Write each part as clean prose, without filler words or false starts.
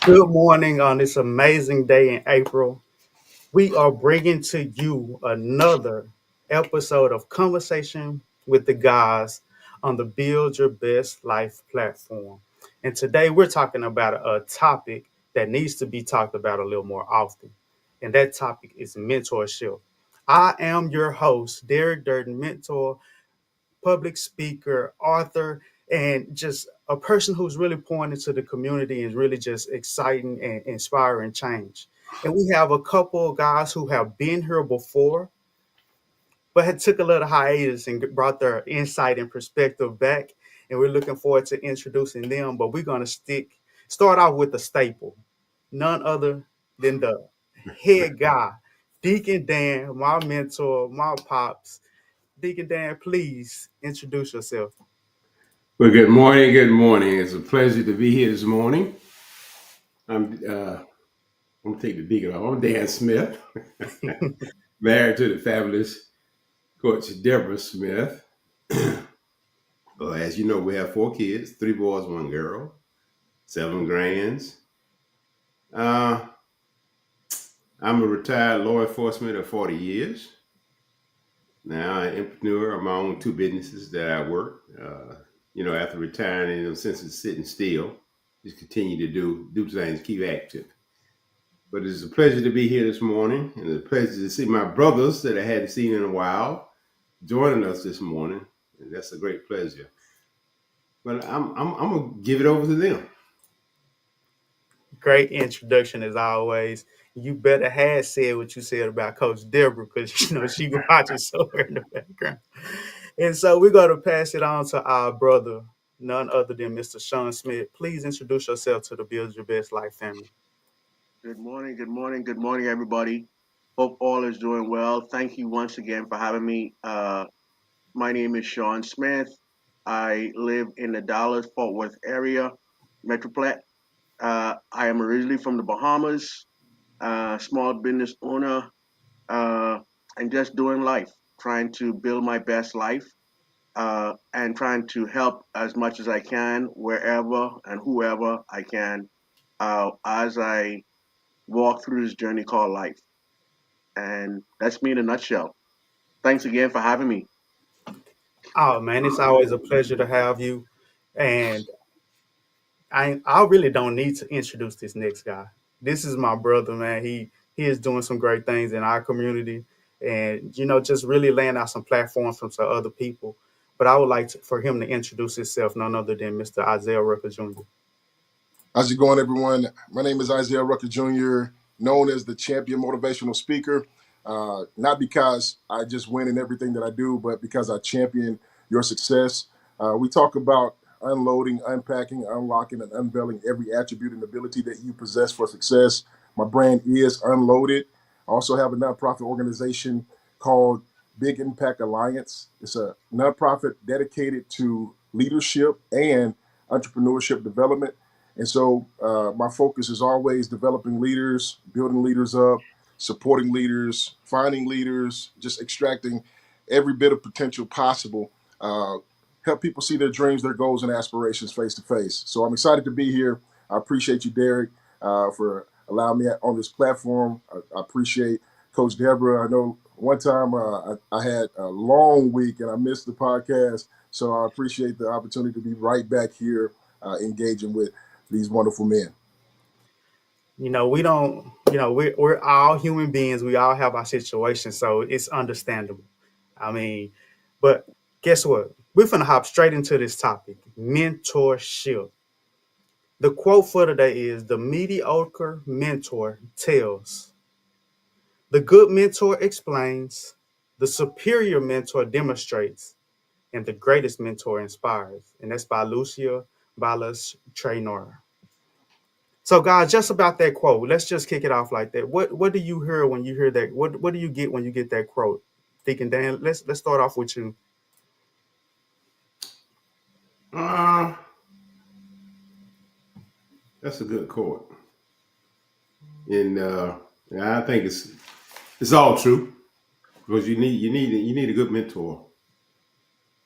Good morning on this amazing day in April. We are bringing to you another episode of Conversation with the Guys on the Build Your Best Life platform. And today we're talking about a topic that needs to be talked about a little more often. And that topic is mentorship. I am your host, Derek Durden, mentor, public speaker, author, and just a person who's really pouring into the community and really just exciting and inspiring change. And we have a couple of guys who have been here before, but had took a little hiatus and brought their insight and perspective back. And we're looking forward to introducing them. But we're gonna start out with a staple, none other than the head guy, Deacon Dan, my mentor, my pops. Deacon Dan, please introduce yourself. Well, good morning. Good morning. It's a pleasure to be here this morning. I'm I'm gonna take the deacon off. I'm Dan Smith, married to the fabulous Coach Deborah Smith. Well, as you know, we have 4 kids: 3 boys, 1 girl, 7 grands. Uh, I'm a retired law enforcement of 40 years. Now, I'm an entrepreneur of my own 2 businesses that I work. After retiring, since it's sitting still, just continue to do things, keep active. But it's a pleasure to be here this morning, and it's a pleasure to see my brothers that I hadn't seen in a while joining us this morning. And that's a great pleasure. But I'm gonna give it over to them. Great introduction as always. You better have said what you said about Coach Deborah because she watching somewhere in the background. And so we're going to pass it on to our brother, none other than Mr. Sean Smith. Please introduce yourself to the Build Your Best Life family. Good morning, good morning, good morning, everybody. Hope all is doing well. Thank you once again for having me. My name is Sean Smith. I live in the Dallas Fort Worth area, Metroplex. I am originally from the Bahamas, small business owner, uh, and just doing life, trying to build my best life, and trying to help as much as I can, wherever and whoever I can, as I walk through this journey called life. And that's me in a nutshell. Thanks again for having me. Oh, man, it's always a pleasure to have you. And I really don't need to introduce this next guy. This is my brother, man. He is doing some great things in our community, and just really laying out some platforms from some other people. But I would like for him to introduce himself, none other than Mr. Isaiah Rucker Jr. How's it going, everyone? My name is Isaiah Rucker Jr., known as the champion motivational speaker. Not because I just win in everything that I do, but because I champion your success. We talk about unloading, unpacking, unlocking, and unveiling every attribute and ability that you possess for success. My brand is Unloaded. I also have a nonprofit organization called Big Impact Alliance. It's a nonprofit dedicated to leadership and entrepreneurship development. And so my focus is always developing leaders, building leaders up, supporting leaders, finding leaders, just extracting every bit of potential possible. Uh, Help people see their dreams, their goals, and aspirations face to face. So I'm excited to be here. I appreciate you, Derek, for allowing me on this platform. I appreciate Coach Deborah. I know one time I had a long week and I missed the podcast. So I appreciate the opportunity to be right back here engaging with these wonderful men. We don't, we're all human beings. We all have our situations, so it's understandable. I mean, but guess what? We're gonna hop straight into this topic: mentorship. The quote for today is: "The mediocre mentor tells, the good mentor explains, the superior mentor demonstrates, and the greatest mentor inspires." And that's by Lucia Ballas Traynor. So, guys, just about that quote, let's just kick it off like that. What do you hear when you hear that? What do you get when you get that quote? Deacon Dan, let's start off with you. Uh, that's a good quote, and I think it's all true because you need a good mentor.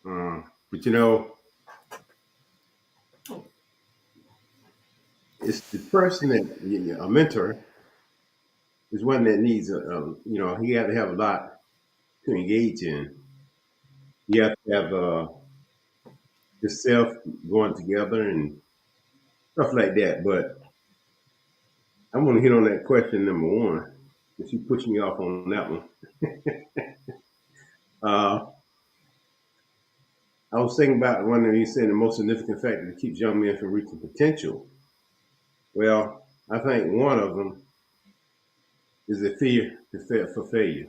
But it's the person that a mentor is one that needs he has to have a lot to engage in. You have to have yourself going together and stuff like that. But I want to hit on that question number one, since you pushed me off on that one. Uh, I was thinking about one of you saying the most significant factor that keeps young men from reaching potential. Well, I think one of them is the fear for failure.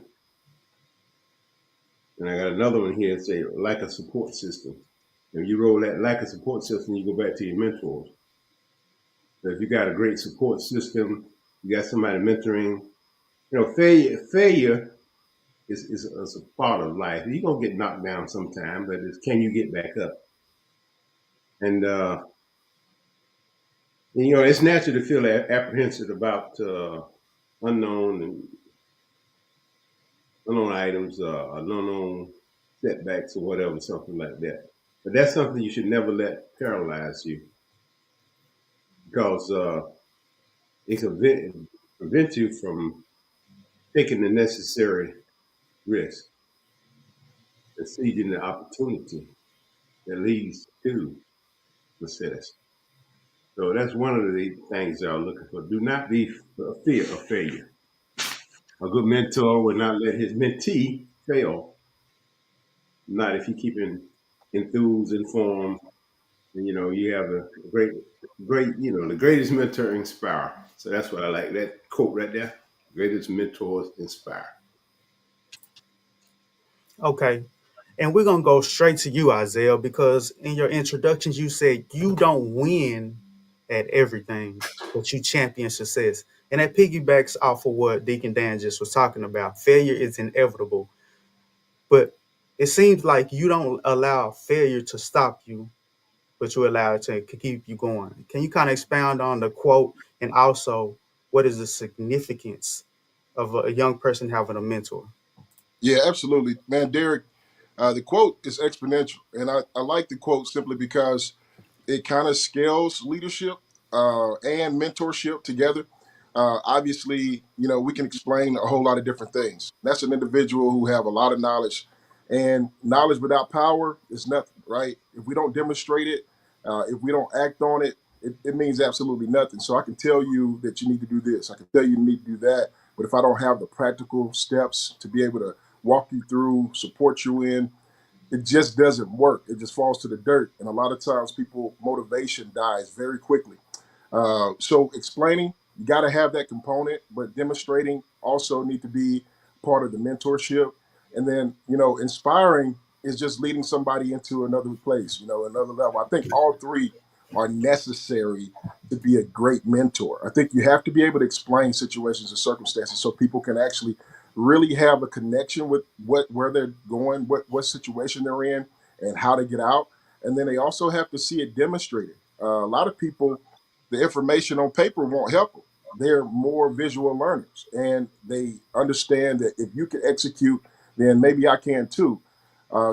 And I got another one here that say lack of support system. If you roll that lack of support system, you go back to your mentors. So if you got a great support system, you got somebody mentoring. Failure is a part of life. You're gonna get knocked down sometime, but it's can you get back up? And it's natural to feel apprehensive about unknown and unknown items, unknown setbacks or whatever, something like that. But that's something you should never let paralyze you, because it can prevent you from taking the necessary risk and seizing the opportunity that leads to success. So that's one of the things y'all looking for. Do not be fear of failure. A good mentor will not let his mentee fail. Not if you keep him enthused, informed, and you have a great, the greatest mentor inspire. So that's what I like. That quote right there. Greatest mentors inspire. Okay. And we're going to go straight to you, Isaiah, because in your introductions, you said you don't win at everything, but you champion success. And that piggybacks off of what Deacon Dan just was talking about. Failure is inevitable, but it seems like you don't allow failure to stop you, but you allow it to keep you going. Can you kind of expound on the quote and also what is the significance of a young person having a mentor? Yeah, absolutely, man, Derek. The quote is exponential, and I like the quote simply because it kind of scales leadership and mentorship together. Obviously, we can explain a whole lot of different things. That's an individual who have a lot of knowledge, and knowledge without power is nothing, right? If we don't demonstrate it, if we don't act on it, it means absolutely nothing. So I can tell you that you need to do this. I can tell you need to do that. But if I don't have the practical steps to be able to walk you through, support you in, it just doesn't work. It just falls to the dirt. And a lot of times people motivation dies very quickly. So explaining, you got to have that component, but demonstrating also need to be part of the mentorship. And then, inspiring is just leading somebody into another place, another level. I think all three are necessary to be a great mentor. I think you have to be able to explain situations and circumstances so people can actually really have a connection with where they're going, what situation they're in, and how to get out. And then they also have to see it demonstrated. A lot of people, the information on paper won't help them. They're more visual learners, and they understand that if you can execute, then maybe I can too.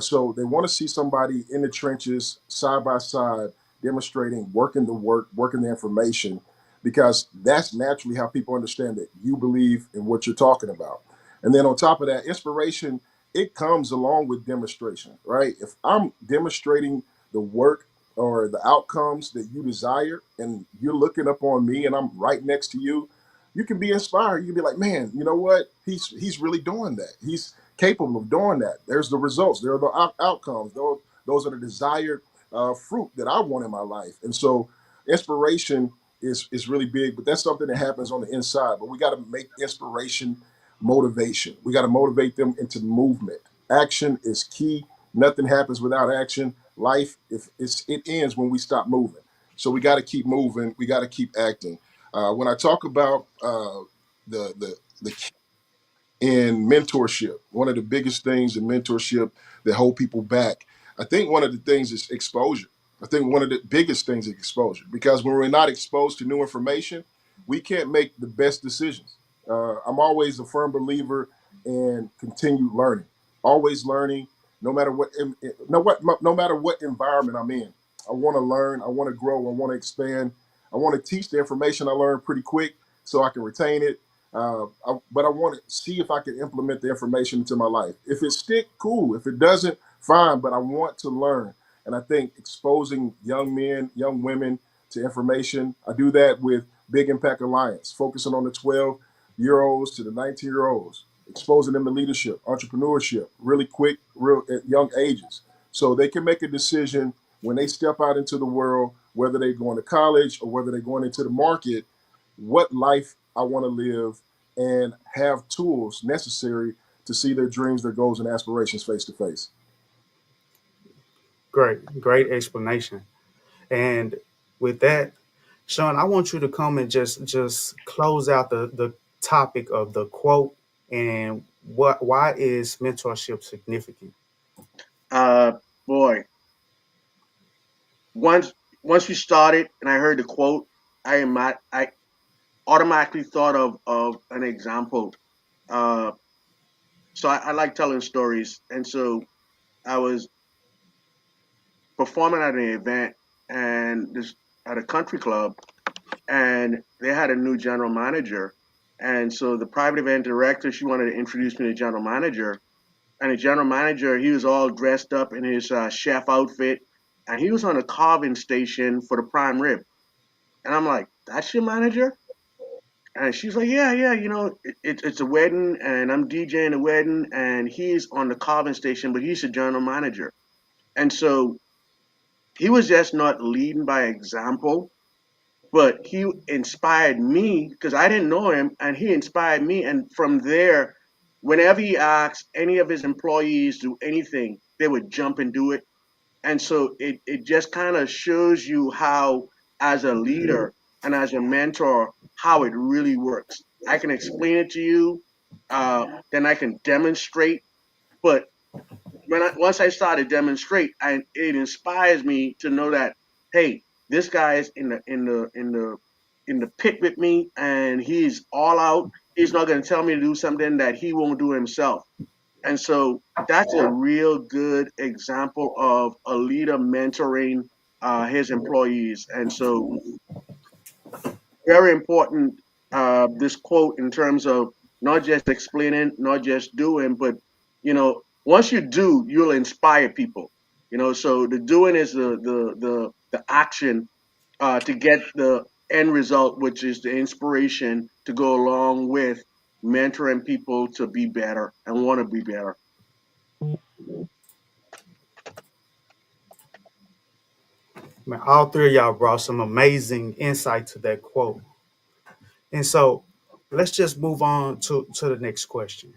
So they want to see somebody in the trenches, side by side, demonstrating, working the work, working the information, because that's naturally how people understand that you believe in what you're talking about. And then on top of that, inspiration, it comes along with demonstration, right? If I'm demonstrating the work or the outcomes that you desire, and you're looking up on me and I'm right next to you, you can be inspired. You can be like, man, you know what? He's really doing that. He's capable of doing that. There's the results. There are the outcomes. Those are the desired fruit that I want in my life. And so inspiration is really big, but that's something that happens on the inside. But we got to make inspiration motivation. We got to motivate them into movement. Action is key. Nothing happens without action. Life, if it ends when we stop moving. So we got to keep moving. We got to keep acting. When I talk about the in mentorship. One of the biggest things in mentorship that hold people back, I think one of the things is exposure. I think one of the biggest things is exposure, because when we're not exposed to new information, we can't make the best decisions. I'm always a firm believer in continued learning, always learning, no matter what, no matter what environment I'm in. I want to learn, I want to grow, I want to expand. I want to teach the information I learned pretty quick so I can retain it. But I want to see if I can implement the information into my life. If it stick, cool. If it doesn't, fine. But I want to learn. And I think exposing young men, young women to information, I do that with Big Impact Alliance, focusing on the 12-year-olds to the 19-year-olds, exposing them to leadership, entrepreneurship, really quick, real at young ages, so they can make a decision when they step out into the world, whether they're going to college or whether they're going into the market, what life I want to live, and have tools necessary to see their dreams, their goals, and aspirations face to face. Great explanation. And with that, Sean, I want you to come and just close out the topic of the quote and why is mentorship significant? Uh, Boy, once once we started and I heard the quote, I automatically thought of an example. Uh, so I like telling stories, and so I was performing at an event and this at a country club, and they had a new general manager, and so the private event director, she wanted to introduce me to the general manager, and the general manager, he was all dressed up in his chef outfit, and he was on a carving station for the prime rib, and I'm like, that's your manager? And she's like, yeah, yeah, it's a wedding, and I'm DJing a wedding, and he's on the carving station, but he's the general manager. And so he was just not leading by example, but he inspired me because I didn't know him, and he inspired me. And from there, whenever he asked any of his employees to do anything, they would jump and do it. And so it just kind of shows you how, as a leader and as a mentor, how it really works. I can explain it to you, then I can demonstrate, but once I started demonstrate, it inspires me to know that, hey, this guy is in the pit with me, and he's all out. He's not going to tell me to do something that he won't do himself. And so that's a real good example of a leader mentoring his employees. And so very important, this quote, in terms of not just explaining, not just doing, but once you do, you'll inspire people. So the doing is the action to get the end result, which is the inspiration to go along with mentoring people to be better and want to be better. Man, all three of y'all brought some amazing insight to that quote. And so let's just move on to the next question.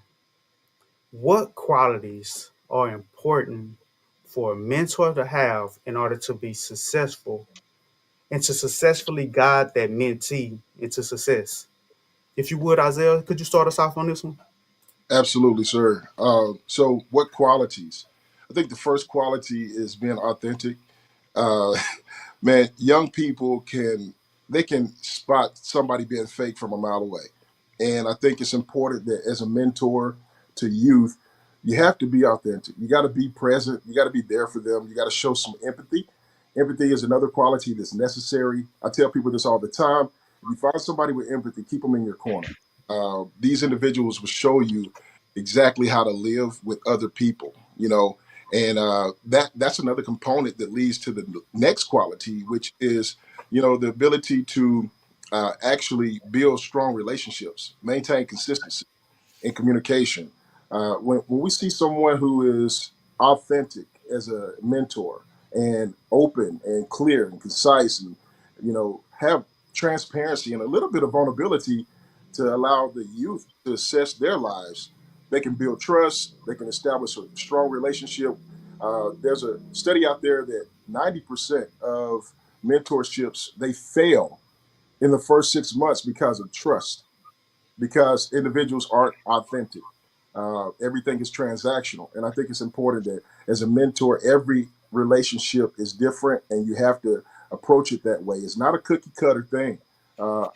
What qualities are important for a mentor to have in order to be successful and to successfully guide that mentee into success? If you would, Isaiah, could you start us off on this one? Absolutely, sir. So, what qualities? I think the first quality is being authentic. Uh, Man, young people can spot somebody being fake from a mile away. And I think it's important that as a mentor to youth, you have to be authentic. You got to be present. You got to be there for them. You got to show some empathy. Empathy is another quality that's necessary. I tell people this all the time. If you find somebody with empathy, keep them in your corner. These individuals will show you exactly how to live with other people, and that's another component that leads to the next quality, which is, the ability to actually build strong relationships, maintain consistency in communication. When we see someone who is authentic as a mentor and open and clear and concise, and have transparency and a little bit of vulnerability to allow the youth to assess their lives, they can build trust. They can establish a strong relationship. There's a study out there that 90% of mentorships, they fail in the first 6 months because of trust, because individuals aren't authentic. Everything is transactional. And I think it's important that as a mentor, every relationship is different and you have to approach it that way. It's not a cookie cutter thing.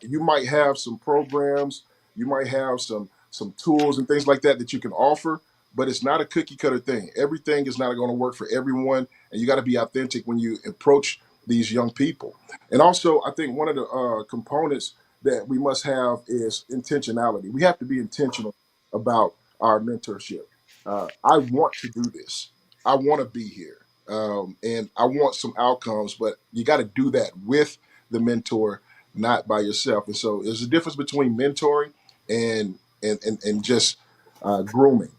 You might have some programs, you might have some tools and things like that you can offer, but it's not a cookie cutter thing. Everything is not going to work for everyone, and you got to be authentic when you approach these young people. And also, I think one of the components that we must have is intentionality. We have to be intentional about our mentorship. I want to do this. I want to be here. And I want some outcomes, but you got to do that with the mentor, not by yourself. And so there's a difference between mentoring and just grooming,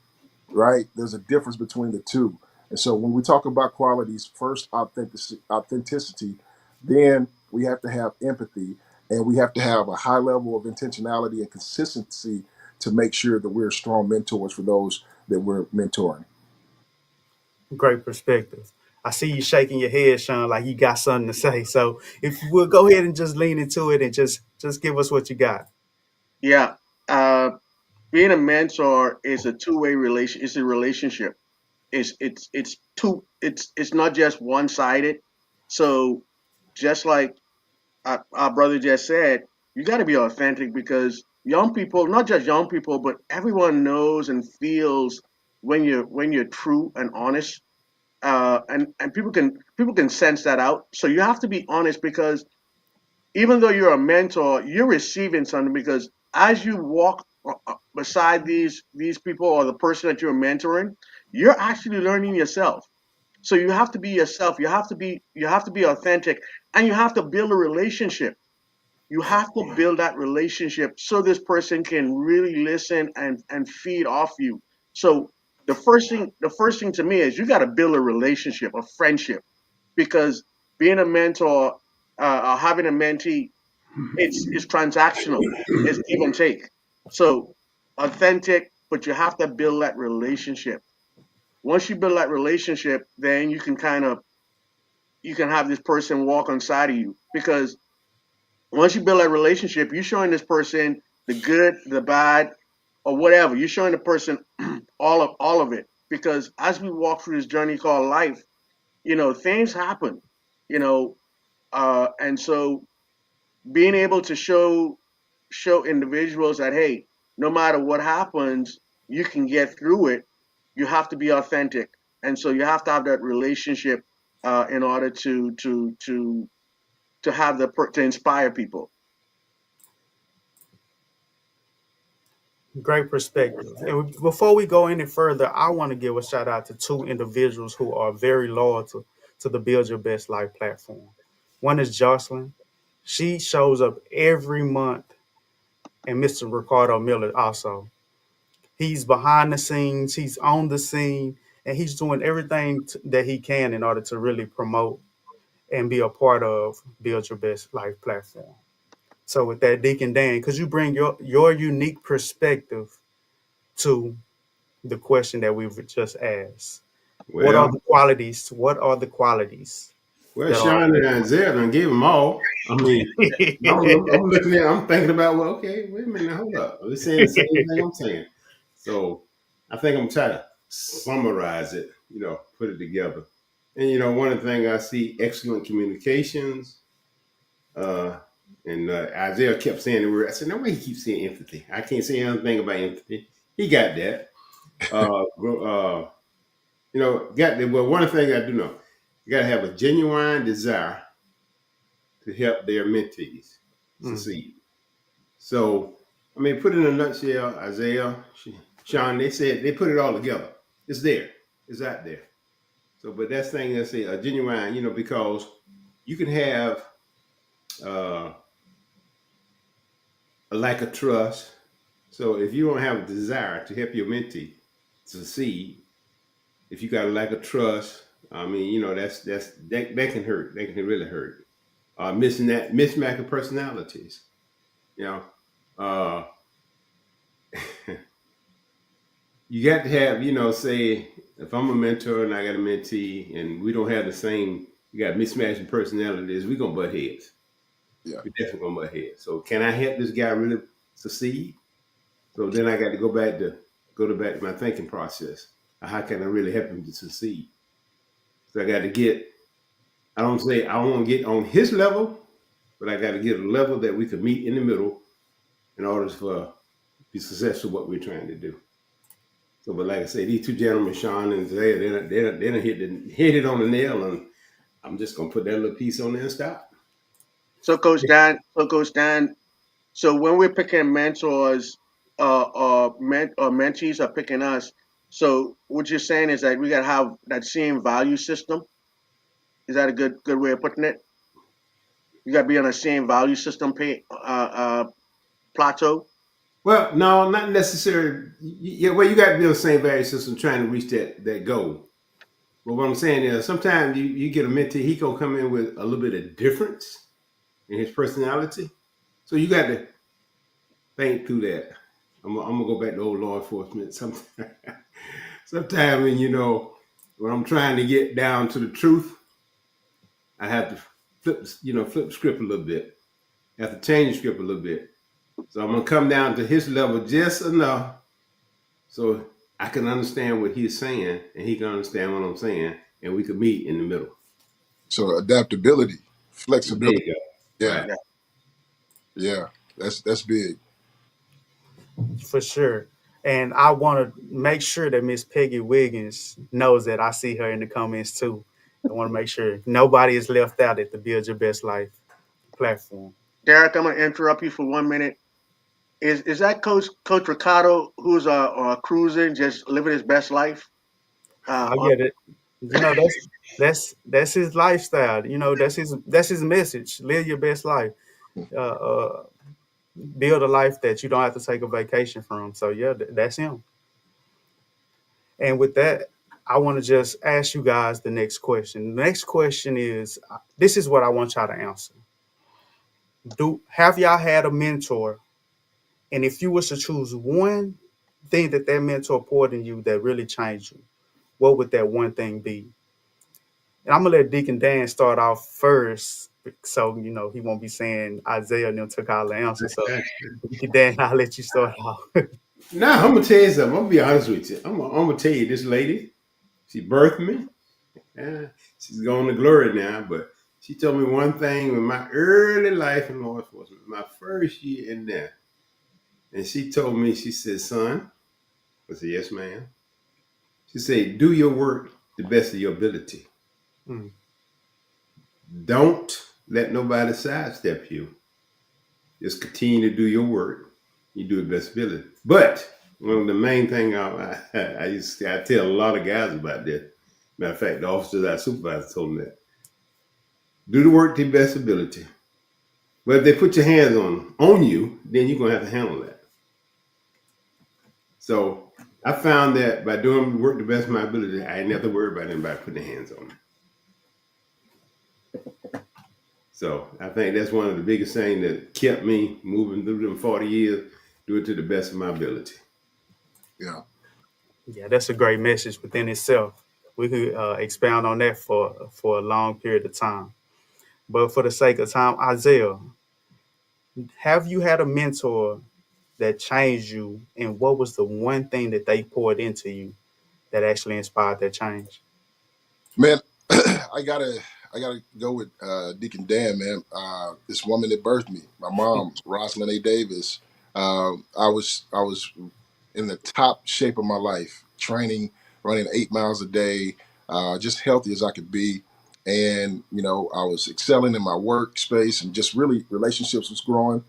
right? There's a difference between the two. And so when we talk about qualities, first authenticity, then we have to have empathy, and we have to have a high level of intentionality and consistency to make sure that we're strong mentors for those that we're mentoring. Great perspective. I see you shaking your head, Sean, like you got something to say. So if you will go ahead and just lean into it and just give us what you got. Yeah. Uh, Being a mentor is a two-way relation. It's a relationship. It's not just one-sided. So just like our brother just said, you got to be authentic because young people, not just young people, but everyone knows and feels when you're true and honest. And people can sense that out. So you have to be honest because even though you're a mentor, you're receiving something because as you walk beside these people or the person that you're mentoring, you're actually learning yourself. So you have to be yourself. You have to be authentic, and you have to build a relationship. You have to build that relationship so this person can really listen and feed off you. So the first thing to me is you got to build a relationship, a friendship, because being a mentor or having a mentee, it's transactional. It's give and take. So authentic, but you have to build that relationship. Once you build that relationship, then you can have this person walk on side of you because once you build that relationship, you're showing this person the good, the bad, or whatever. You're showing the person all of it because as we walk through this journey called life, things happen, you know, and so being able to show individuals that hey, no matter what happens, you can get through it. You have to be authentic, and so you have to have that relationship in order to have to inspire people. Great perspective. And before we go any further, I want to give a shout out to two individuals who are very loyal to the Build Your Best Life platform. One is Jocelyn. She shows up every month, and Mr. Ricardo Miller also. He's behind the scenes, he's on the scene, and he's doing everything that he can in order to really promote and be a part of Build Your Best Life platform. So with that, Deacon Dan, could you bring your unique perspective to the question that we've just asked? What are Well, the qualities? What are the qualities well, that are a Sean and mentor? Isaiah done gave them all. I mean, I'm looking at, I'm thinking about, well, okay, wait a minute, now, hold up. Are they saying the same thing I'm saying? So I think I'm trying to summarize it, put it together. And, one of the things I see, excellent communications. Uh, and Isaiah kept saying the word. I said, no way he keeps saying empathy. I can't say anything about empathy. He got that. Well, one thing I do know, you got to have a genuine desire to help their mentees Mm, succeed. So, I mean, put it in a nutshell, Isaiah, Sean, they said they put it all together. It's there. It's out there. So, but that's thing I say a genuine, because you can have uh, a lack of trust. So, if you don't have a desire to help your mentee succeed, if you got a lack of trust, I mean, that can hurt. That can really hurt. Missing that mismatch of personalities. You know, uh, you got to have, say if I'm a mentor and I got a mentee and we don't have the same, we got mismatching personalities, we're gonna butt heads. Yeah. We're definitely gonna butt heads. So can I help this guy really succeed? So then I got to go back to my thinking process. How can I really help him to succeed? So I got to get. I don't say I won't get on his level, but I got to get a level that we could meet in the middle in order for be successful what we're trying to do. So, but like I say, these two gentlemen, Sean and Zay, they done hit it on the nail, and I'm just gonna put that little piece on there and stop. So Coach Dan, so when we're picking mentors, or mentees are picking us. So what you're saying is that we gotta have that same value system. Is that a good way of putting it? You gotta be on the same value system plateau. Well, no, not necessarily. Yeah, well, you got to be on the same value system trying to reach that goal. But what I'm saying is, sometimes you get a mentee, he gonna come in with a little bit of difference in his personality. So you got to think through that. I'm gonna go back to old law enforcement. Sometimes when when I'm trying to get down to the truth, I have to flip the script a little bit. I have to change the script a little bit. So I'm gonna come down to his level just enough so I can understand what he's saying and he can understand what I'm saying, and we could meet in the middle. So adaptability, There flexibility. you go. Yeah, Right. Yeah. yeah, that's big. For sure. And I want to make sure that Miss Peggy Wiggins knows that I see her in the comments too. I want to make sure nobody is left out at the Build Your Best Life platform. Derek, I'm gonna interrupt you for 1 minute. Is that Coach Ricardo who's cruising, just living his best life? I On get it. That's his lifestyle. That's his message. Live your best life. Uh, uh, Build a life that you don't have to take a vacation from. So yeah, that's him. And with that, I want to just ask you guys the next question. The next question is this is what I want y'all to answer. Do have y'all had a mentor? And if you was to choose one thing that mentor poured in you that really changed you, what would that one thing be? And I'm gonna let Deacon Dan start off first, so he won't be saying Isaiah and them took all the answers. So Deacon Dan, I'll let you start off. Now I'm gonna tell you something. I'm gonna be honest with you. I'm gonna tell you, this lady, she birthed me. Yeah, she's going to glory now, but she told me one thing in my early life in law enforcement, my first year in there. And she told me, she said, son, I said, yes, ma'am. She said, do your work the best of your ability. Mm, Don't let nobody sidestep you. Just continue to do your work. You do the best ability. But one of the main thing I tell a lot of guys about this. Matter of fact, the officers I supervise told me that. Do the work to your best ability. But if they put your hands on you, then you're gonna have to handle that. So I found that by doing work the best of my ability, I didn't have to worry about anybody putting their hands on me. So I think that's one of the biggest things that kept me moving through them 40 years, do it to the best of my ability. Yeah, yeah, that's a great message within itself. We could expound on that for a long period of time. But for the sake of time, Isaiah, have you had a mentor that changed you, and what was the one thing that they poured into you that actually inspired that change? man. I gotta go with Deacon Dan, man. This woman that birthed me, my mom, Rosalind A. Davis. I was in the top shape of my life, training, running 8 miles a day, just healthy as I could be. And, I was excelling in my workspace and just really relationships was growing.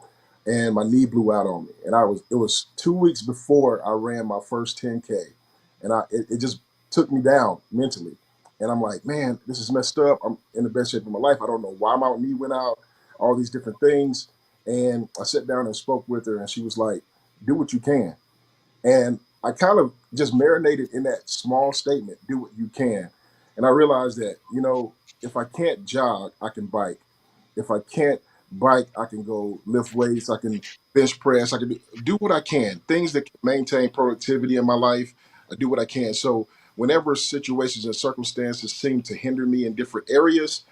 And my knee blew out on me. And it was 2 weeks before I ran my first 10K. And it just took me down mentally. And I'm like, man, this is messed up. I'm in the best shape of my life. I don't know why my knee went out, all these different things. And I sat down and spoke with her, and she was like, do what you can. And I kind of just marinated in that small statement, do what you can. And I realized that, if I can't jog, I can bike. If I can't bike, I can go lift weights, I can bench press, I can do what I can. Things that can maintain productivity in my life, I do what I can. So whenever situations and circumstances seem to hinder me in different areas,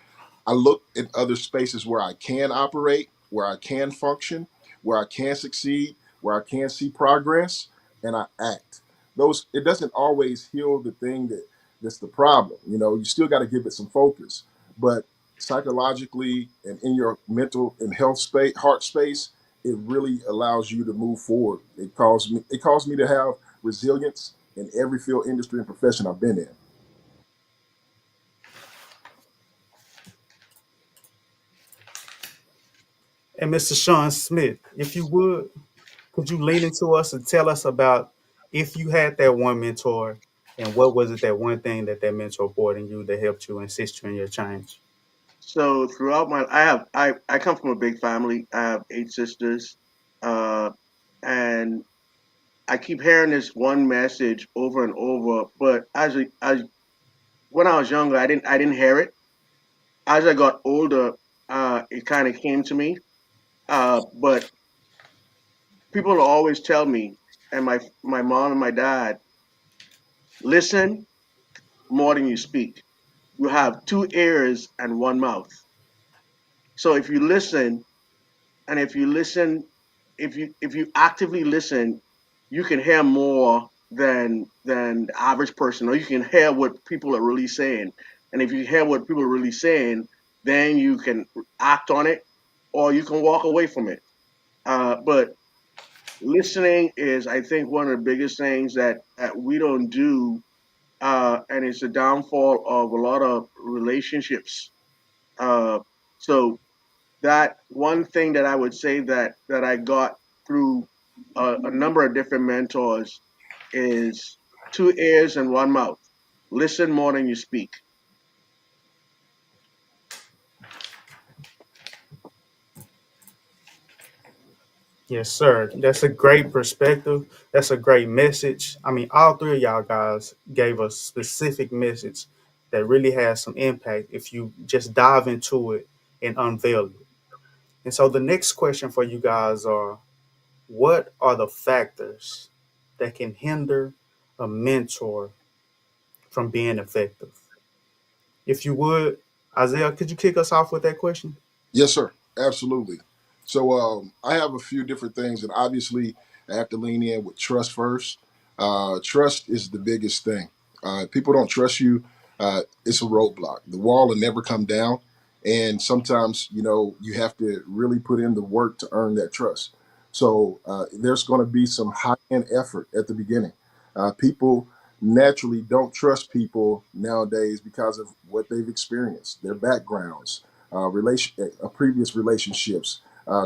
I look at other spaces where I can operate, where I can function, where I can succeed, where I can see progress, and I act. Those it doesn't always heal the thing that's the problem. You still got to give it some focus, but psychologically and in your mental and health space, heart space, it really allows you to move forward. It caused me to have resilience in every field, industry, and profession I've been in. And Mr. Sean Smith, if you would, could you lean into us and tell us about if you had that one mentor and what was it that one thing that that mentor brought in you that helped you and assist you in your change? So throughout my, I come from a big family. I have 8 sisters, uh, and I keep hearing this one message over and over. But as when I was younger, I didn't hear it. As I got older, it kind of came to me. But people will always tell me, and my mom and my dad, listen more than you speak. You have 2 ears and one mouth. So if you listen, and if you actively listen, you can hear more than the average person, or you can hear what people are really saying. And if you hear what people are really saying, then you can act on it, or you can walk away from it. But listening is, I think, one of the biggest things that we don't do, and it's the downfall of a lot of relationships. Uh, so that one thing that I would say that I got through a number of different mentors is 2 ears and one mouth. Listen more than you speak. Yes, sir. That's a great perspective. That's a great message. I mean, all three of y'all guys gave a specific message that really has some impact if you just dive into it and unveil it. And so the next question for you guys are, what are the factors that can hinder a mentor from being effective? If you would, Isaiah, could you kick us off with that question? Yes, sir. Absolutely. So I have a few different things, and obviously I have to lean in with trust first. Trust is the biggest thing. If people don't trust you, it's a roadblock. The wall will never come down, and sometimes you have to really put in the work to earn that trust. So there's going to be some high end effort at the beginning. People naturally don't trust people nowadays because of what they've experienced, their backgrounds, previous relationships,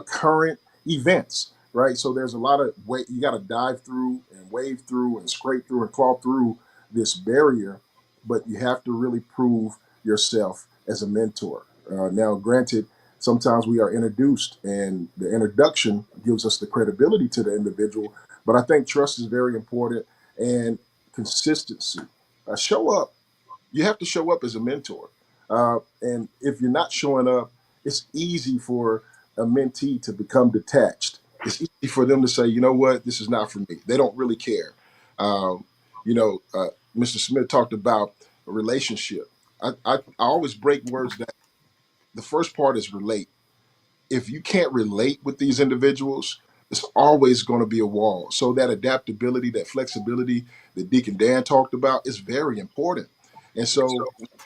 current events, right? So there's a lot of way you got to dive through and wade through and scrape through and claw through this barrier, but you have to really prove yourself as a mentor. Now, granted, sometimes we are introduced, and the introduction gives us the credibility to the individual, but I think trust is very important and consistency. Show up, you have to show up as a mentor. And if you're not showing up, it's easy for a mentee to become detached. It's easy for them to say, you know what, this is not for me. They don't really care. Um, you know, Mr. Smith talked about a relationship. I always break words that the first part is relate. If you can't relate with these individuals, it's always going to be a wall. So that adaptability, that flexibility that Deacon Dan talked about is very important. And so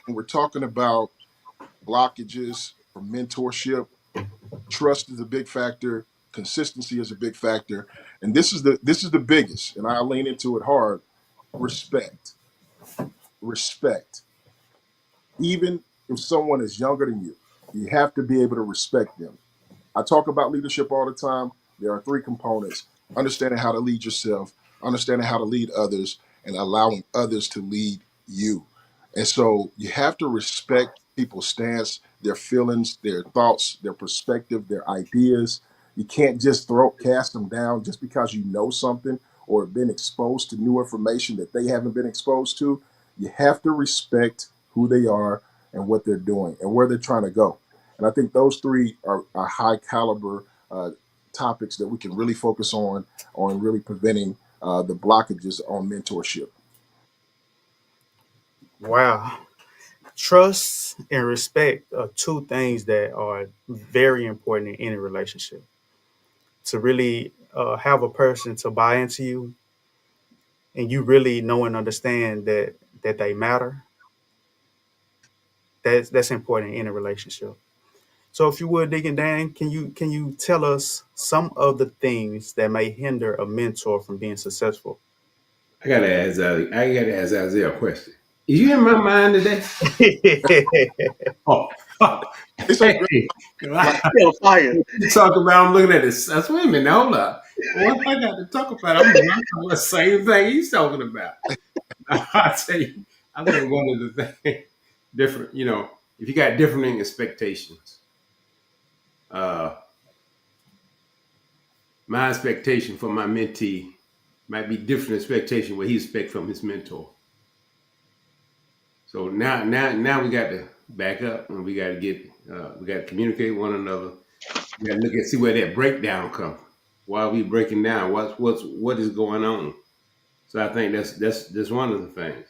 when we're talking about blockages for mentorship, trust is a big factor, consistency is a big factor, and this is the biggest, and I lean into it hard. Respect. Respect. Even if someone is younger than you have to be able to respect them. I talk about leadership all the time. There are three components: understanding how to lead yourself, understanding how to lead others, and allowing others to lead you. And so you have to respect people's stance, their feelings, their thoughts, their perspective, their ideas. You can't just cast them down just because you know something or have been exposed to new information that they haven't been exposed to. You have to respect who they are and what they're doing and where they're trying to go. And I think those three are high caliber topics that we can really focus on really preventing the blockages on mentorship. Wow. Trust and respect are two things that are very important in any relationship. To really have a person to buy into you and you really know and understand that they matter, that's important in a relationship. So if you would, Deacon Dan, can you tell us some of the things that may hinder a mentor from being successful? I gotta ask Isaiah a question. Is you in my mind today? Oh, It's so great. Hey, Like, Still fired. you talk about, I'm looking at this. That's wait a minute, hold up. What I got to talk about? I'm talking about the same thing he's talking about. I tell you, I think one of the things different, if you got differing expectations, uh, my expectation for my mentee might be different expectation what he expects from his mentor. So now we got to back up and we got to we got to communicate with one another. We got to look and see where that breakdown comes. Why are we breaking down? What is going on? So I think that's one of the things.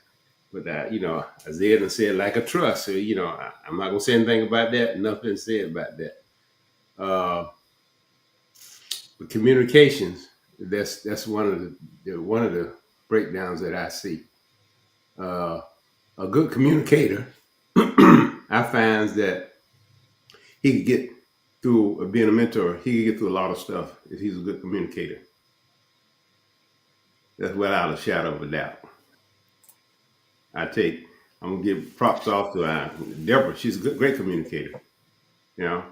But Isaiah done said like a trust. So I'm not gonna say anything about that. Nothing said about that. But communications, that's one of the breakdowns that I see. Uh, a good communicator, I find that he could get through being a mentor. He could get through a lot of stuff if he's a good communicator. That's without a shadow of a doubt. I'm gonna give props off to Deborah. She's a great communicator, you know.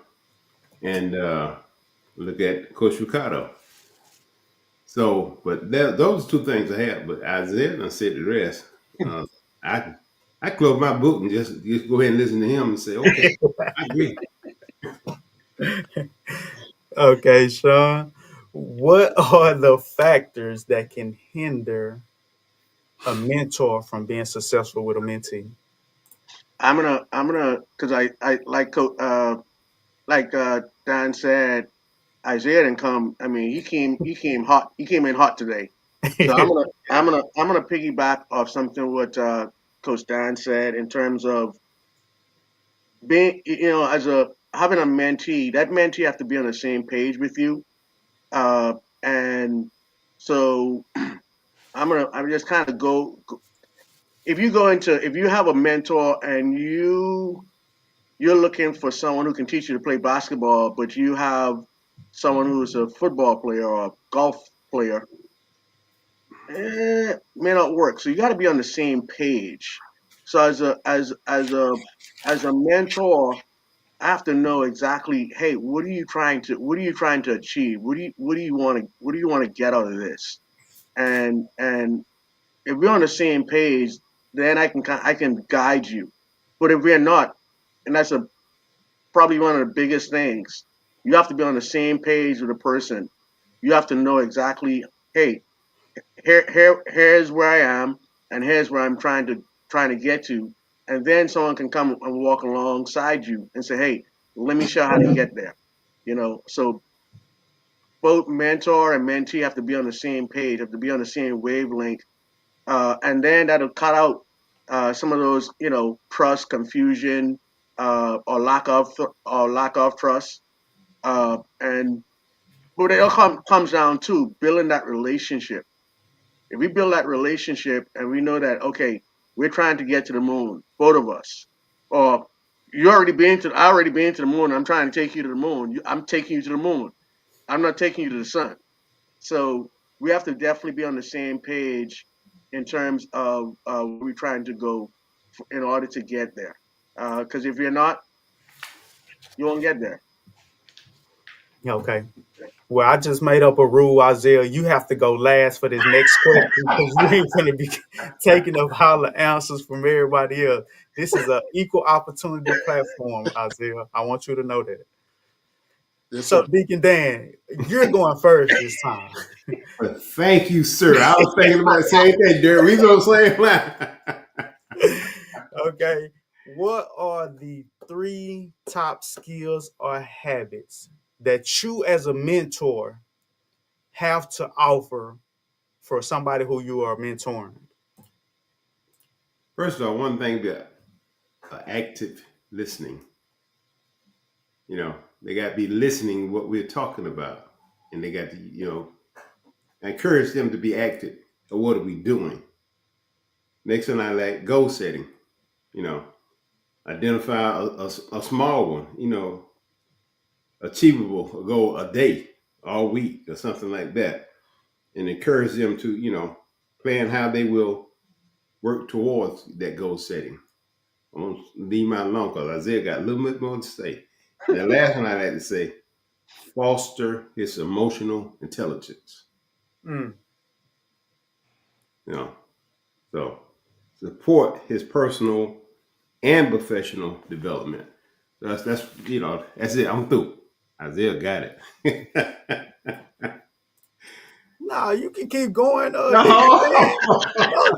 And look at Coach Ricardo. So, but those two things I have. But Isaiah done said the rest. I I close my book and just go ahead and listen to him and say, okay, I agree. Okay, Sean. What are the factors that can hinder a mentor from being successful with a mentee? I'm gonna, because I like Dan said, Isaiah didn't come. I mean, he came hot. He came in hot today. So I'm gonna piggyback off something what Coach Dan said in terms of being, as a having a mentee. That mentee have to be on the same page with you. And so I'm just kind of if you have a mentor and you're looking for someone who can teach you to play basketball, but you have someone who's a football player or a golf player, may not work. So you got to be on the same page. So as a mentor, I have to know exactly, hey, what are you trying to achieve? What do you want to get out of this? And if we're on the same page, then I can guide you. But if we're not, and that's probably one of the biggest things, you have to be on the same page with a person. You have to know exactly, hey, here's where I am, and here's where I'm trying to get to, and then someone can come and walk alongside you and say, hey, let me show you how to get there. So both mentor and mentee have to be on the same page, have to be on the same wavelength, and then that'll cut out some of those, trust, confusion, or lack of trust, and but it all comes down to building that relationship. If we build that relationship and we know that, okay, we're trying to get to the moon, both of us, or I already been to the moon. I'm trying to take you to the moon. I'm taking you to the moon. I'm not taking you to the sun. So we have to definitely be on the same page in terms of where we're trying to go in order to get there. Because if you're not, you won't get there. Okay. Well, I just made up a rule, Isaiah. You have to go last for this next question because you ain't going to be taking up all the answers from everybody else. This is an equal opportunity platform, Isaiah. I want you to know that. yes, So, sir. Deacon Dan, you're going first this time. But thank you, sir. I was thinking about the same thing, Derek. We gonna say Okay. What are the three top skills or habits that you, as a mentor, have to offer for somebody who you are mentoring? First of all, one thing that active listening. They got to be listening what we're talking about, and they got to encourage them to be active. Or what are we doing? Next thing I like goal setting. You know, identify a small one. Achievable goal a day, all week, or something like that, and encourage them to plan how they will work towards that goal setting. I'm gonna leave mine alone because Isaiah got a little bit more to say. The last one I like to say, foster his emotional intelligence. Mm. You know, so support his personal and professional development. So that's that's it. I'm through. Isaiah got it. Nah, you can keep going, Deacon No. man. No,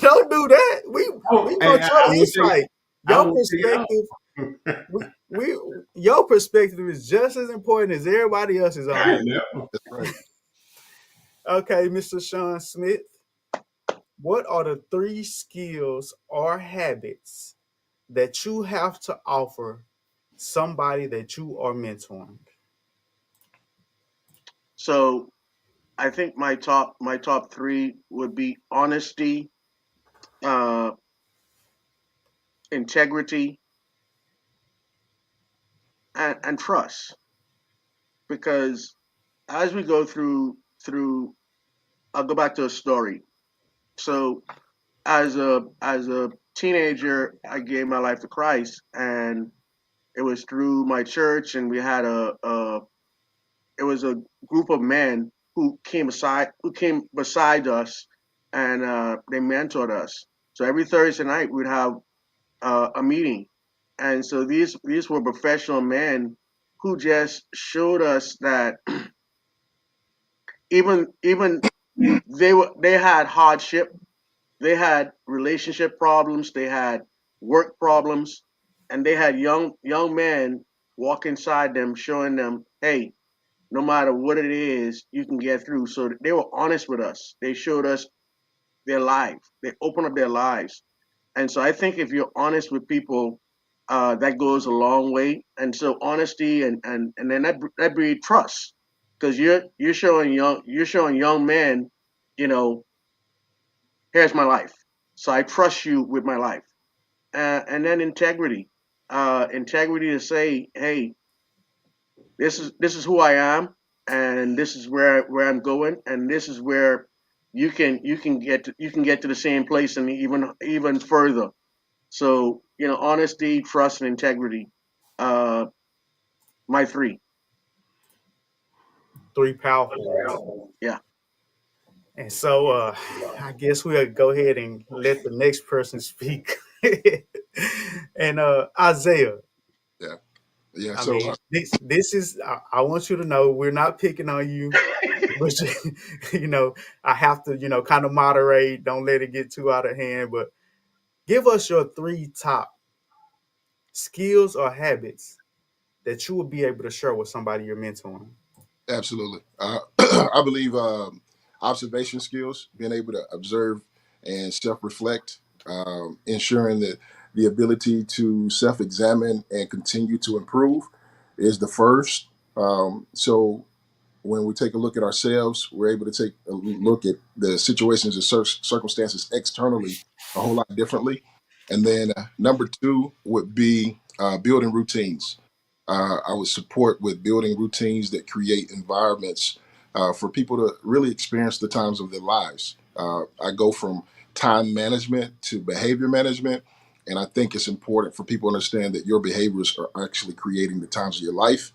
don't do that. We Oh, want hey, your I will take insight, I your will take it perspective. out. We your perspective is just as important as everybody else's on I here. know. That's right. Okay, Mr. Sean Smith, what are the 3 skills or habits that you have to offer somebody that you are mentoring? So I think my top three would be honesty, uh, integrity, and trust. Because as we go through, I'll go back to a story. So as a teenager, I gave my life to Christ, and it was through my church, and we had a it was a group of men who came beside us, and they mentored us. So every Thursday night we'd have a meeting, and so these were professional men who just showed us that even they had hardship, they had relationship problems, they had work problems, and they had young men walk inside them, showing them, hey, no matter what it is, you can get through. So they were honest with us. They showed us their life. They opened up their lives. And so I think if you're honest with people, that goes a long way. And so honesty and then that breeds trust, because you're showing young men, you know, here's my life. So I trust you with my life. And then integrity, integrity to say, hey, this is who I am, and this is where I'm going, and this is where you can get to the same place and even further. So honesty, trust, and integrity. Uh, my three. 3 powerful ones. Yeah. And so I guess we'll go ahead and let the next person speak. And Isaiah, Yeah. Yeah. I So mean, this is I want you to know we're not picking on you, but I have to kind of moderate. Don't let it get too out of hand. But give us your 3 top skills or habits that you would be able to share with somebody you're mentoring. absolutely. I believe observation skills, being able to observe and self-reflect, ensuring that the ability to self-examine and continue to improve is the first. So when we take a look at ourselves, we're able to take a look at the situations and circumstances externally a whole lot differently. And then number two would be building routines. I would support with building routines that create environments for people to really experience the times of their lives. I go from time management to behavior management. And I think it's important for people to understand that your behaviors are actually creating the times of your life.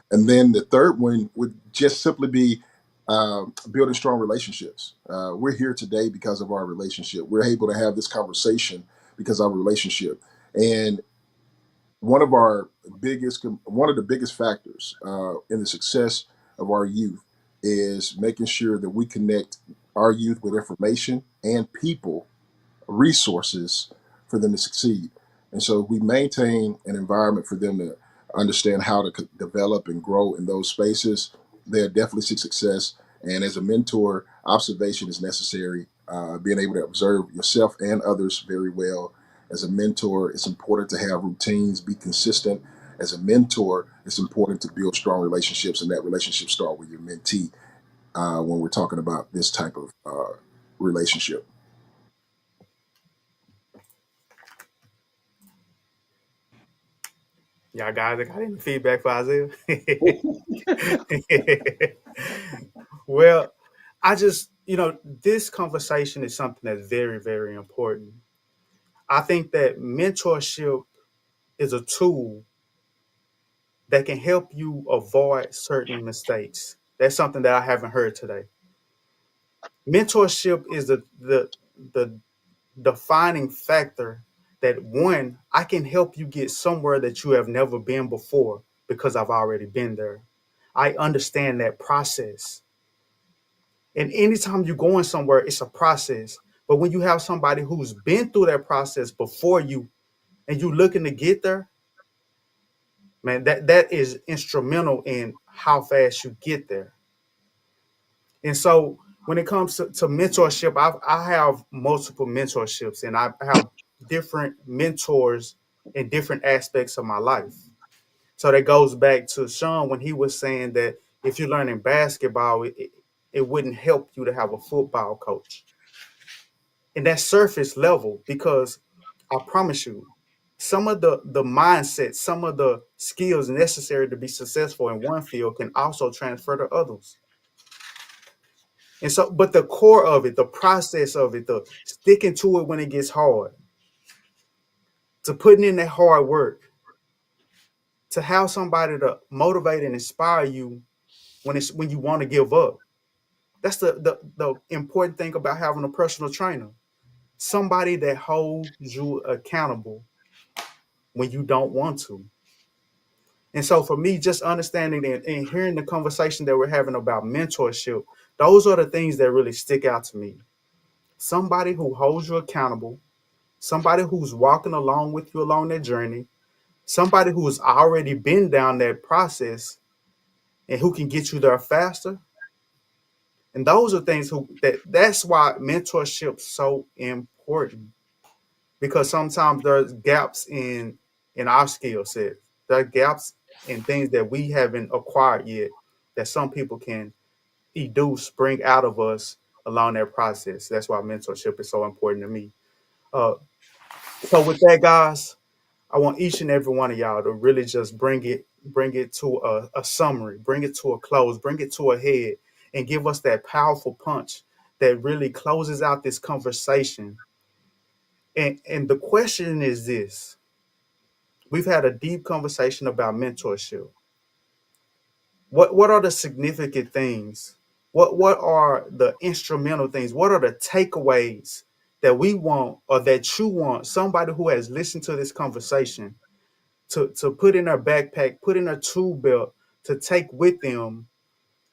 And then the third one would just simply be building strong relationships. We're here today because of our relationship. We're able to have this conversation because of our relationship. And one of the biggest factors in the success of our youth is making sure that we connect our youth with information and people, resources for them to succeed. And so we maintain an environment for them to understand how to develop and grow in those spaces. They'll definitely see success. And as a mentor, observation is necessary. Being able to observe yourself and others very well. As a mentor, it's important to have routines, be consistent. As a mentor, it's important to build strong relationships, and that relationship start with your mentee when we're talking about this type of relationship. Y'all guys got any feedback for Isaiah? Well, I just, this conversation is something that's very, very important. I think that mentorship is a tool that can help you avoid certain mistakes. That's something that I haven't heard today. Mentorship is the defining factor that, one, I can help you get somewhere that you have never been before because I've already been there. I understand that process. And anytime you're going somewhere, it's a process. But when you have somebody who's been through that process before you and you looking to get there, man, that is instrumental in how fast you get there. And so when it comes to mentorship, I have multiple mentorships and I have different mentors in different aspects of my life. So that goes back to Sean when he was saying that if you're learning basketball, it wouldn't help you to have a football coach. And that's surface level because I promise you, some of the mindset, some of the skills necessary to be successful in one field can also transfer to others. And so, but the core of it, the process of it, the sticking to it when it gets hard, to putting in that hard work, to have somebody to motivate and inspire you when you want to give up. That's the important thing about having a personal trainer. Somebody that holds you accountable when you don't want to. And so for me, just understanding and hearing the conversation that we're having about mentorship, those are the things that really stick out to me. Somebody who holds you accountable, somebody who's walking along with you along that journey, somebody who's already been down that process and who can get you there faster. And those are things that's why mentorship's so important because sometimes there's gaps in our skill set. There are gaps in things that we haven't acquired yet that some people can educe, bring out of us along that process. That's why mentorship is so important to me. Uh, so with that, guys, I want each and every one of y'all to really just bring it to a summary, bring it to a close, bring it to a head, and give us that powerful punch that really closes out this conversation. And the question is this: we've had a deep conversation about mentorship. What are the significant things? What are the instrumental things? What are the takeaways that we want or that you want somebody who has listened to this conversation to put in their backpack, put in their tool belt to take with them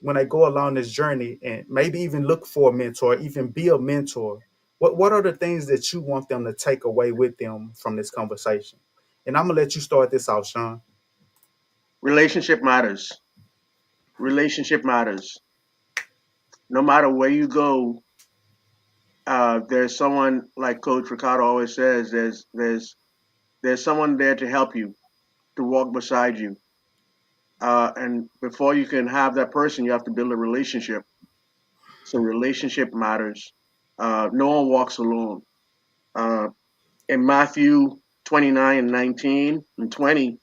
when they go along this journey and maybe even look for a mentor, even be a mentor? What are the things that you want them to take away with them from this conversation? And I'm gonna let you start this out, Sean. Relationship matters. Relationship matters. No matter where you go, there's someone like Coach Ricardo always says. There's someone there to help you, to walk beside you. And before you can have that person, you have to build a relationship. So relationship matters. No one walks alone. Uh, in Matthew 29:19 and 20,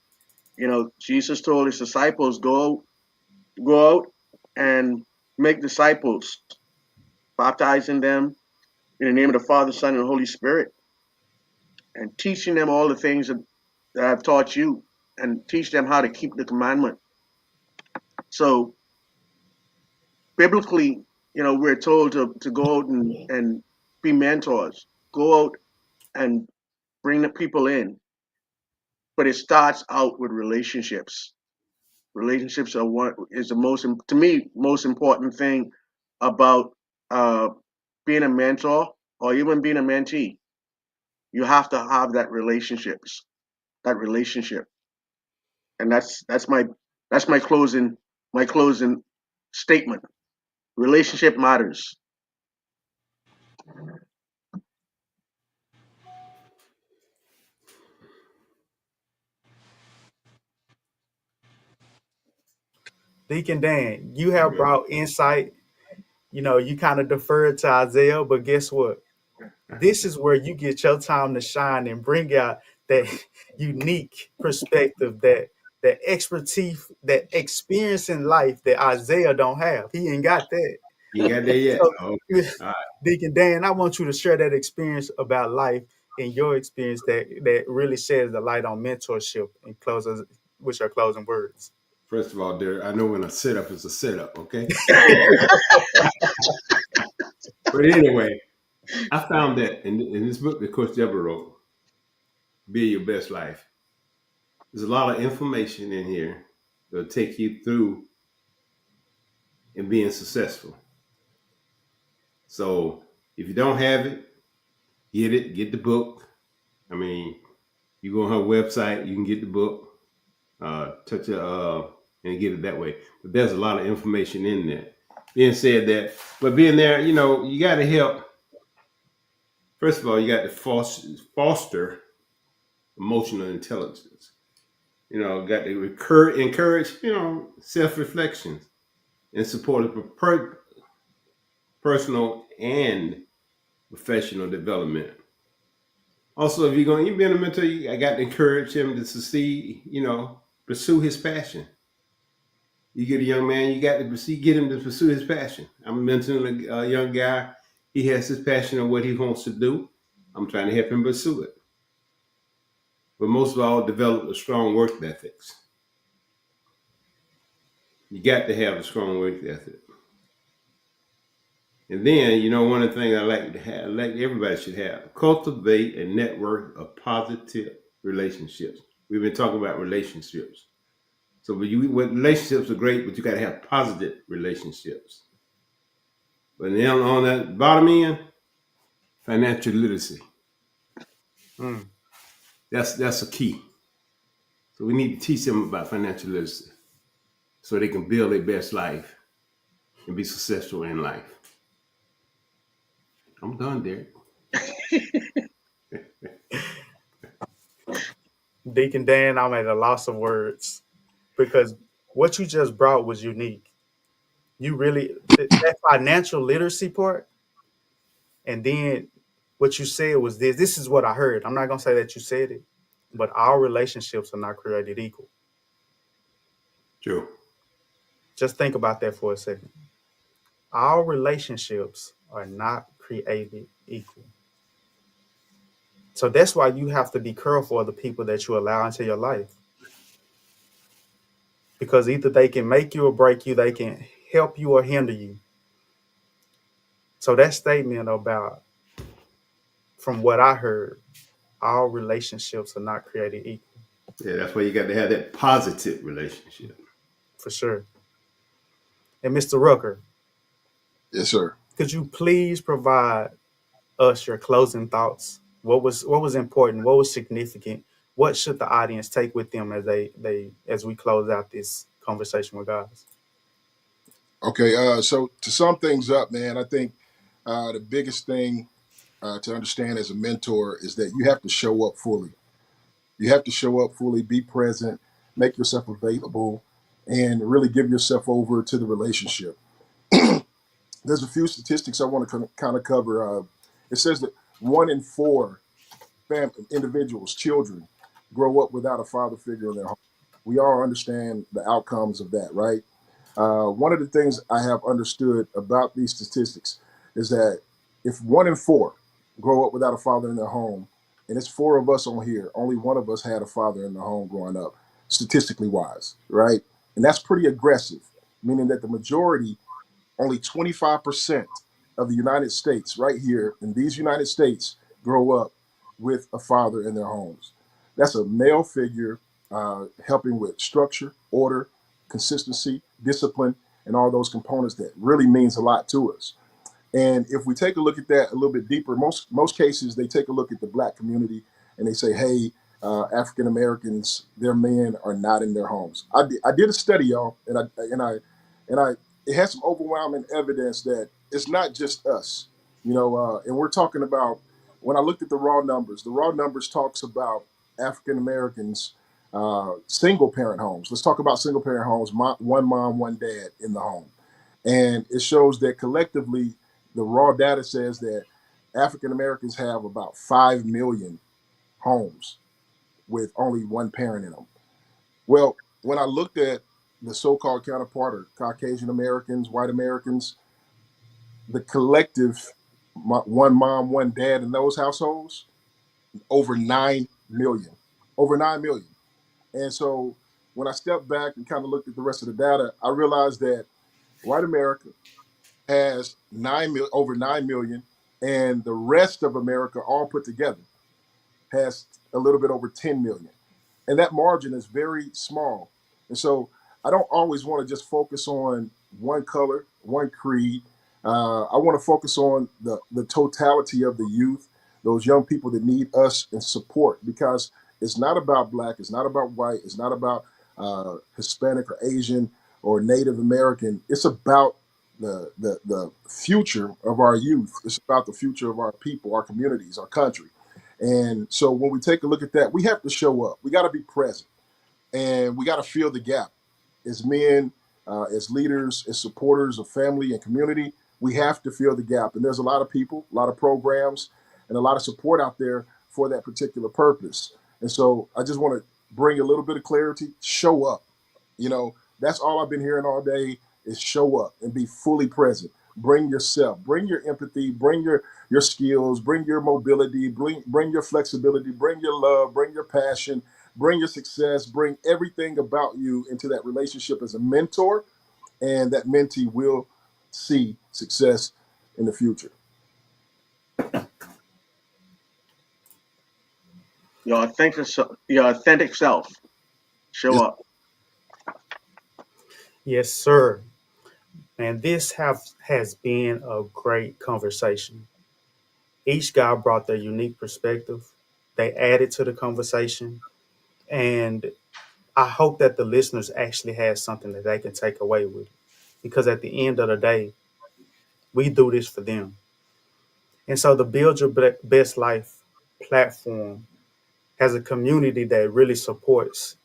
Jesus told his disciples, go out and make disciples, baptizing them in the name of the Father, Son, and Holy Spirit, and teaching them all the things that I've taught you, and teach them how to keep the commandment. So biblically, we're told to go out and be mentors, go out and bring the people in. But it starts out with relationships. Relationships are what is the most, to me, most important thing about uh, being a mentor or even being a mentee. You have to have that relationship, and that's my closing statement. Relationship matters. Deacon Dan, you have brought insight. You kind of deferred to Isaiah, but guess what? This is where you get your time to shine and bring out that unique perspective, that expertise, that experience in life that Isaiah don't have. He ain't got that. You ain't got there yet. So, Okay. All right. Deacon Dan, I want you to share that experience about life and your experience that really sheds the light on mentorship and closes. with your closing words. First of all, Derek, I know when a setup is a setup, okay? But anyway, I found that in this book that Coach Deborah wrote, Be Your Best Life, there's a lot of information in here that'll take you through in being successful. So if you don't have it, get the book. I mean, you go on her website, you can get the book, touch it, and get it that way. But there's a lot of information in there. Being said that, but being there, you got to help. First of all, you got to foster emotional intelligence. Got to encourage, self-reflections and support of personal and professional development. Also, if you're being a mentor, I got to encourage him to succeed, pursue his passion. You get a young man, you got to get him to pursue his passion. I'm mentoring a young guy. He has his passion on what he wants to do. I'm trying to help him pursue it. But most of all, develop a strong work ethics. You got to have a strong work ethic. And then, one of the things I like to have, like everybody should have, cultivate a network of positive relationships. We've been talking about relationships. So relationships are great, but you got to have positive relationships. But then on that bottom end, financial literacy. That's a key. So we need to teach them about financial literacy so they can build their best life and be successful in life. I'm done, Derek. Deacon Dan, I'm at a loss of words because what you just brought was unique. You really, that financial literacy part, and then what you said was this. This is what I heard. I'm not going to say that you said it, but our relationships are not created equal. True. Just think about that for a second. Our relationships are not created equal. So that's why you have to be careful of the people that you allow into your life. Because either they can make you or break you, they can help you or hinder you. So that statement about, from what I heard, our relationships are not created equal. Yeah, that's why you got to have that positive relationship. For sure. And Mr. Rucker, Yes, sir. could you please provide us your closing thoughts? What was important? What was significant? What should the audience take with them as we close out this conversation with guys? Okay, so to sum things up, man, I think the biggest thing to understand as a mentor is that you have to show up fully. You have to show up fully, be present, make yourself available, and really give yourself over to the relationship. There's a few statistics I want to kind of cover. It says that 1 in 4 individuals, children, grow up without a father figure in their home. We all understand the outcomes of that, right? One of the things I have understood about these statistics is that if 1 in 4 grow up without a father in their home, and it's 4 of us on here, only 1 of us had a father in the home growing up, statistically wise, right? And that's pretty aggressive, meaning that the majority, only 25% of the United States, right here in these United States, grow up with a father in their homes. That's a male figure helping with structure, order, consistency, discipline, and all those components that really means a lot to us. And if we take a look at that a little bit deeper, most cases they take a look at the Black community and they say, "Hey, African Americans, their men are not in their homes." I did a study, y'all, and I it has some overwhelming evidence that it's not just us, and we're talking about, when I looked at the raw numbers talks about African Americans, single parent homes. Let's talk about single parent homes, one mom, one dad in the home. And it shows that collectively, the raw data says that African Americans have about 5 million homes with only one parent in them. Well, when I looked at the so-called counterpart, or Caucasian Americans, white Americans, the collective one mom, one dad in those households, over 9 million. Over 9 million. And so when I stepped back and kind of looked at the rest of the data, I realized that white America has over 9 million, and the rest of America, all put together, has a little bit over 10 million. And that margin is very small. And so I don't always want to just focus on one color, one creed. I want to focus on the totality of the youth, those young people that need us and support, because it's not about black, it's not about white, it's not about Hispanic or Asian or Native American. It's about the future of our youth. It's about the future of our people, our communities, our country. And so when we take a look at that, we have to show up. We got to be present, and we got to fill the gap as men, as leaders, as supporters of family and community. We have to fill the gap. And there's a lot of people, a lot of programs, and a lot of support out there for that particular purpose. And so I just want to bring a little bit of clarity. Show up. That's all I've been hearing all day is show up and be fully present. Bring yourself, bring your empathy, bring your skills, bring your mobility, bring your flexibility, bring your love, bring your passion, bring your success, bring everything about you into that relationship as a mentor, and that mentee will see success in the future. Your authentic self. Show Yes, up. Yes, sir. And this has been a great conversation. Each guy brought their unique perspective. They added to the conversation. And I hope that the listeners actually had something that they can take away with it. Because at the end of the day, we do this for them. And so the Build Your Best Life platform has a community that really supports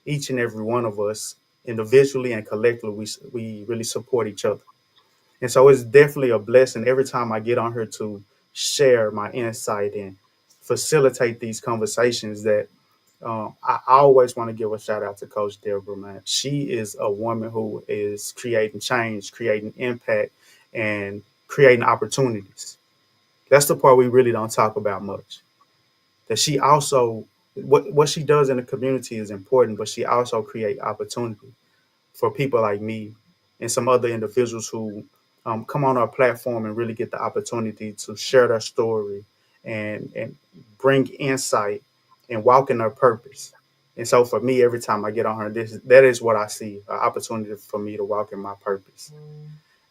each and every one of us individually and collectively. We really support each other. And so it's definitely a blessing every time I get on here to share my insight and facilitate these conversations that I always want to give a shout out to Coach Deborah, man. She is a woman who is creating change, creating impact, and creating opportunities. That's the part we really don't talk about much. That she also, what she does in the community is important, but she also create opportunity for people like me and some other individuals who come on our platform and really get the opportunity to share their story and bring insight and walk in their purpose. And so for me, every time I get on her, that is what I see, an opportunity for me to walk in my purpose.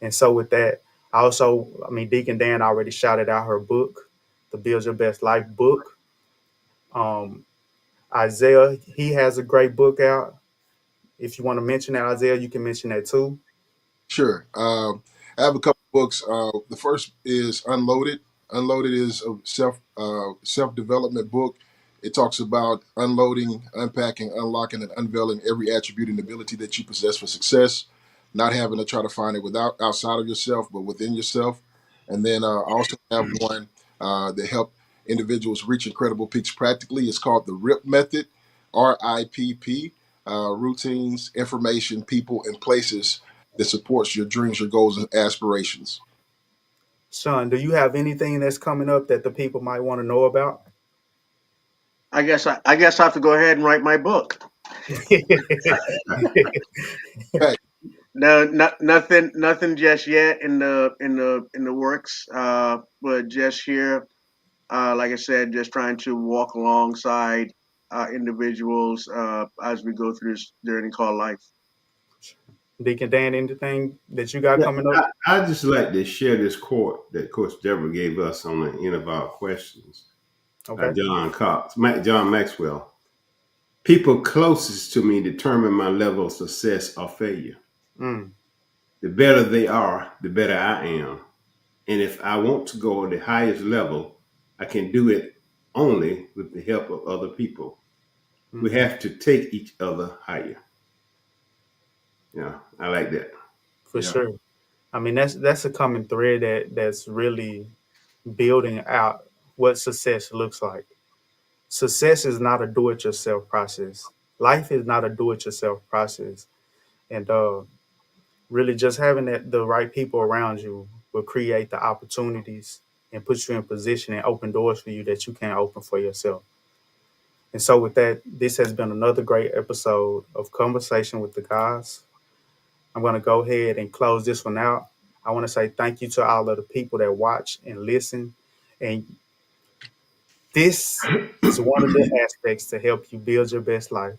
And so with that, I mean, Deacon Dan already shouted out her book, the Build Your Best Life book. Um, Isaiah, he has a great book out. If you want to mention that, Isaiah, you can mention that too. sure. I have a couple books. The first is Unloaded. Unloaded is a self development book. It talks about unloading, unpacking, unlocking, and unveiling every attribute and ability that you possess for success. Not having to try to find it without outside of yourself, but within yourself. And then I also have one that help individuals reach incredible peaks practically. It's called the RIP method, RIPP. Routines, information, people, and places that supports your dreams, your goals, and aspirations. Sean, do you have anything that's coming up that the people might want to know about? I guess I have to go ahead and write my book. Hey, No, nothing just yet in the works. But just here, like I said, just trying to walk alongside individuals as we go through this journey called life. Deacon Dan, anything that you got Yeah, coming up? I just like to share this quote that Coach Deborah gave us on the end of our questions by Okay. John Maxwell. People closest to me determine my level of success or failure. Mm, The better they are, the better I am. And if I want to go to the highest level, I can do it only with the help of other people. We mhm. have to take each other higher. Yeah, I like that. For Yeah. sure. I mean, that's a common thread that's really building out what success looks like. Success is not a do-it-yourself process. Life is not a do-it-yourself process, and really just having the right people around you will create the opportunities and put you in position and open doors for you that you can't open for yourself. And so, with that, this has been another great episode of Conversation with the Guys. I'm going to go ahead and close this one out. I want to say thank you to all of the people that watch and listen. And this is one of the aspects to help you build your best life.